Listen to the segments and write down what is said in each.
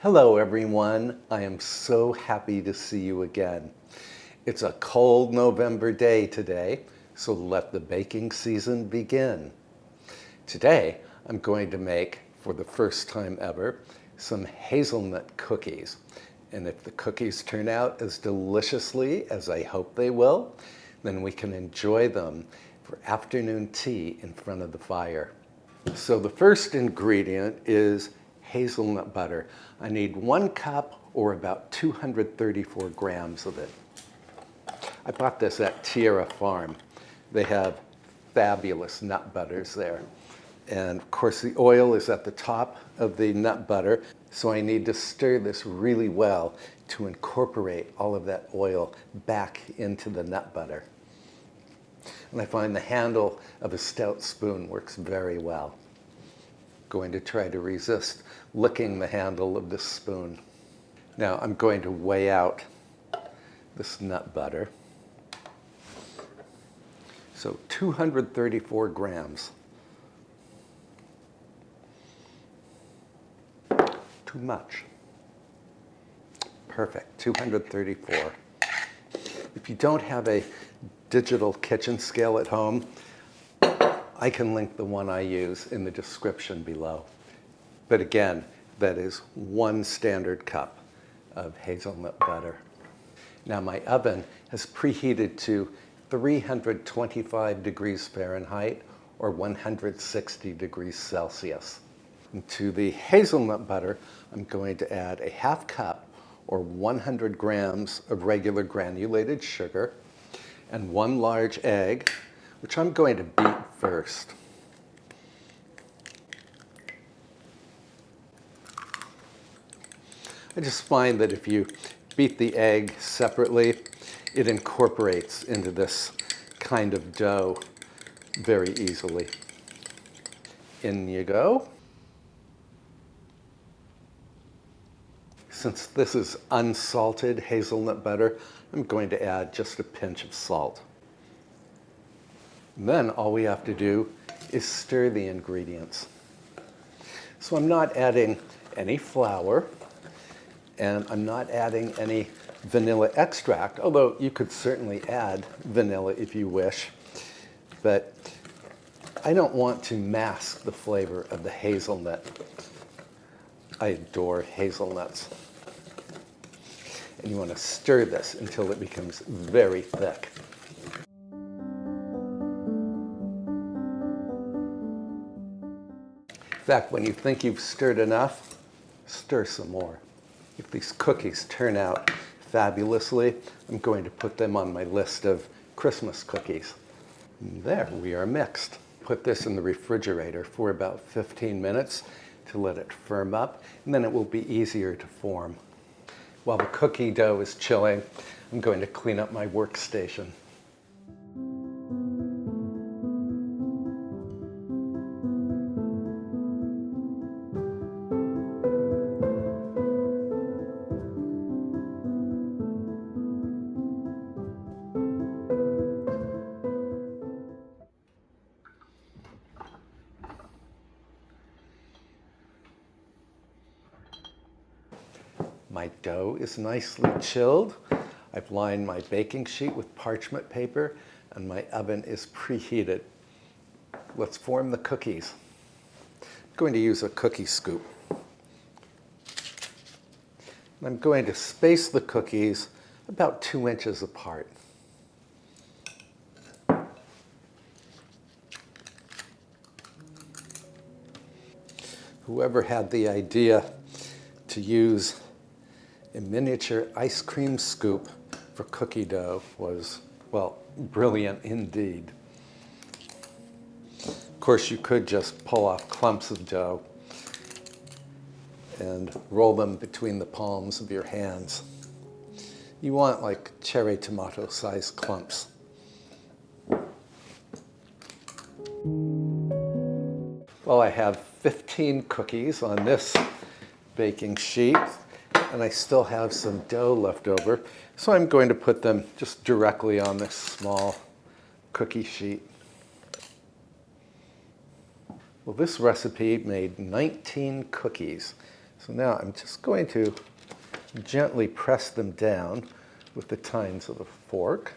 Hello everyone, I am so happy to see you again. It's a cold November day today, so let the baking season begin. Today I'm going to make, for the first time ever, some hazelnut cookies. And if the cookies turn out as deliciously as I hope they will, then we can enjoy them for afternoon tea in front of the fire. So the first ingredient is hazelnut butter. I need 1 cup or about 234 grams of it. I bought this at Tierra Farm. They have fabulous nut butters there. And of course the oil is at the top of the nut butter, so I need to stir this really well to incorporate all of that oil back into the nut butter. And I find the handle of a stout spoon works very well. Going to try to resist licking the handle of this spoon. Now I'm going to weigh out this nut butter. So 234 grams. Too much. Perfect, 234. If you don't have a digital kitchen scale at home, I can link the one I use in the description below. But again, that is 1 standard cup of hazelnut butter. Now my oven has preheated to 325 degrees Fahrenheit or 160 degrees Celsius. And to the hazelnut butter, I'm going to add a 1/2 cup or 100 grams of regular granulated sugar and 1 large egg, which I'm going to beat first. I just find that if you beat the egg separately, it incorporates into this kind of dough very easily. In you go. Since this is unsalted hazelnut butter, I'm going to add just a pinch of salt. Then all we have to do is stir the ingredients. So I'm not adding any flour, and I'm not adding any vanilla extract, although you could certainly add vanilla if you wish. But I don't want to mask the flavor of the hazelnut. I adore hazelnuts. And you want to stir this until it becomes very thick. In fact, when you think you've stirred enough, stir some more. If these cookies turn out fabulously, I'm going to put them on my list of Christmas cookies. And there, we are mixed. Put this in the refrigerator for about 15 minutes to let it firm up, and then it will be easier to form. While the cookie dough is chilling, I'm going to clean up my workstation. My dough is nicely chilled. I've lined my baking sheet with parchment paper and my oven is preheated. Let's form the cookies. I'm going to use a cookie scoop. I'm going to space the cookies about 2 inches apart. Whoever had the idea to use a miniature ice cream scoop for cookie dough was, well, brilliant indeed. Of course, you could just pull off clumps of dough and roll them between the palms of your hands. You want like cherry tomato sized clumps. Well, I have 15 cookies on this baking sheet, and I still have some dough left over, so I'm going to put them just directly on this small cookie sheet. Well, this recipe made 19 cookies, So now I'm just going to gently press them down with the tines of a fork.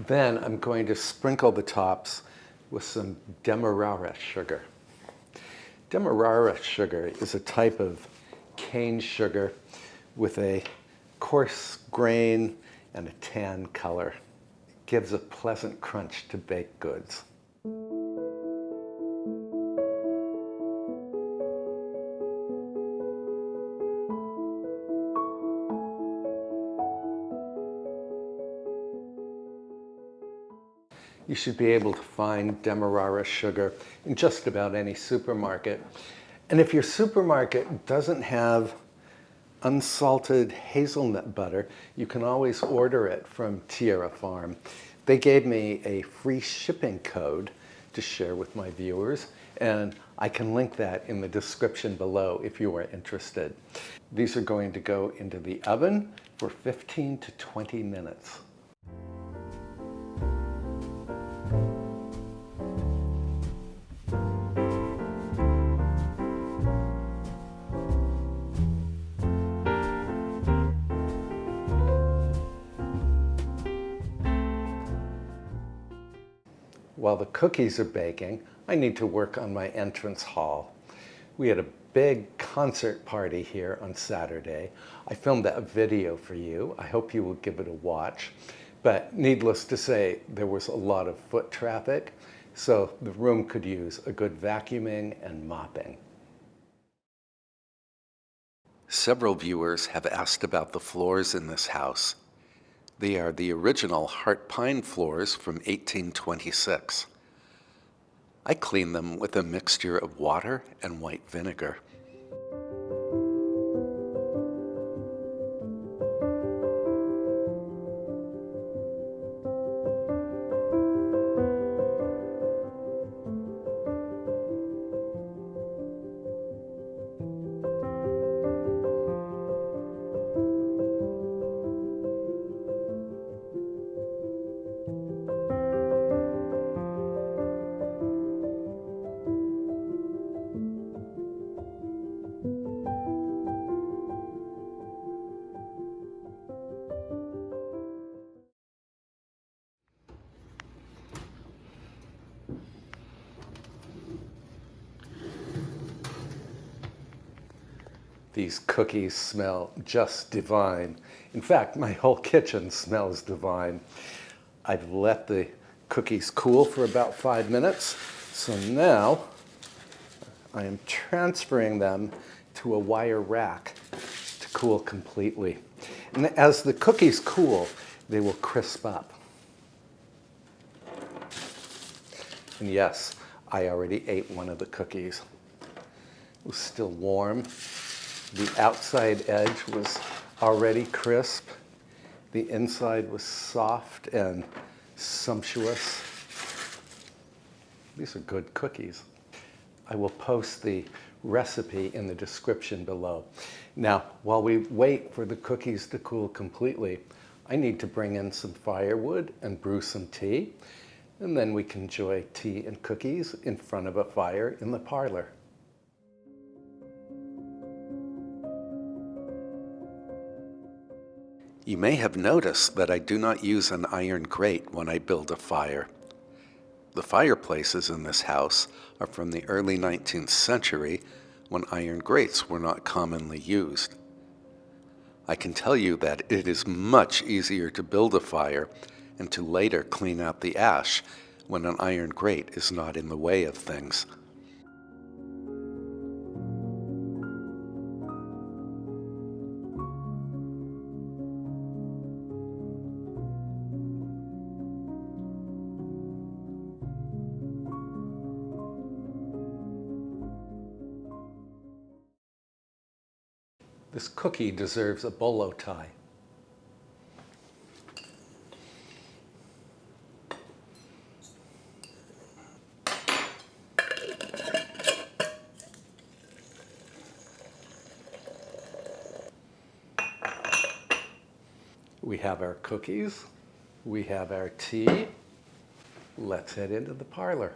Then I'm going to sprinkle the tops with some Demerara sugar. Demerara sugar is a type of cane sugar with a coarse grain and a tan color. It gives a pleasant crunch to baked goods. You should be able to find Demerara sugar in just about any supermarket. And if your supermarket doesn't have unsalted hazelnut butter, you can always order it from Tierra Farm. They gave me a free shipping code to share with my viewers, and I can link that in the description below if you are interested. These are going to go into the oven for 15 to 20 minutes. While the cookies are baking, I need to work on my entrance hall. We had a big concert party here on Saturday. I filmed a video for you. I hope you will give it a watch. But needless to say, there was a lot of foot traffic, so the room could use a good vacuuming and mopping. Several viewers have asked about the floors in this house. They are the original heart pine floors from 1826. I clean them with a mixture of water and white vinegar. These cookies smell just divine. In fact, my whole kitchen smells divine. I've let the cookies cool for about 5 minutes. So now I am transferring them to a wire rack to cool completely. And as the cookies cool, they will crisp up. And yes, I already ate one of the cookies. It was still warm. The outside edge was already crisp. The inside was soft and sumptuous. These are good cookies. I will post the recipe in the description below. Now, while we wait for the cookies to cool completely, I need to bring in some firewood and brew some tea, and then we can enjoy tea and cookies in front of a fire in the parlor. You may have noticed that I do not use an iron grate when I build a fire. The fireplaces in this house are from the early 19th century when iron grates were not commonly used. I can tell you that it is much easier to build a fire and to later clean out the ash when an iron grate is not in the way of things. This cookie deserves a bolo tie. We have our cookies, we have our tea. Let's head into the parlor.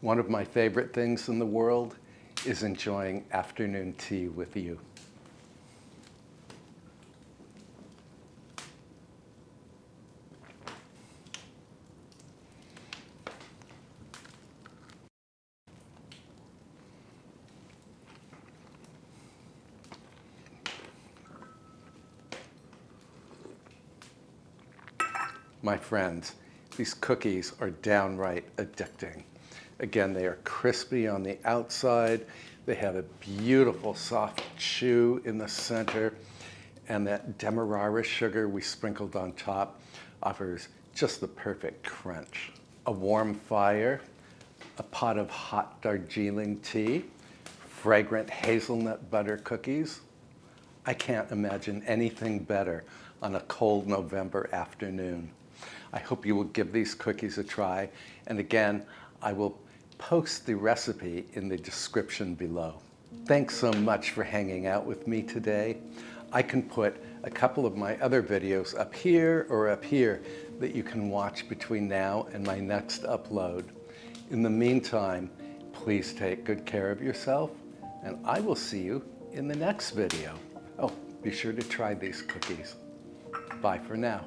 One of my favorite things in the world is enjoying afternoon tea with you. My friends, these cookies are downright addicting. Again, they are crispy on the outside. They have a beautiful soft chew in the center. And that Demerara sugar we sprinkled on top offers just the perfect crunch. A warm fire, a pot of hot Darjeeling tea, fragrant hazelnut butter cookies. I can't imagine anything better on a cold November afternoon. I hope you will give these cookies a try. And again, I will post the recipe in the description below. Thanks so much for hanging out with me today. I can put a couple of my other videos up here or up here that you can watch between now and my next upload. In the meantime, please take good care of yourself, and I will see you in the next video. Oh, be sure to try these cookies. Bye for now.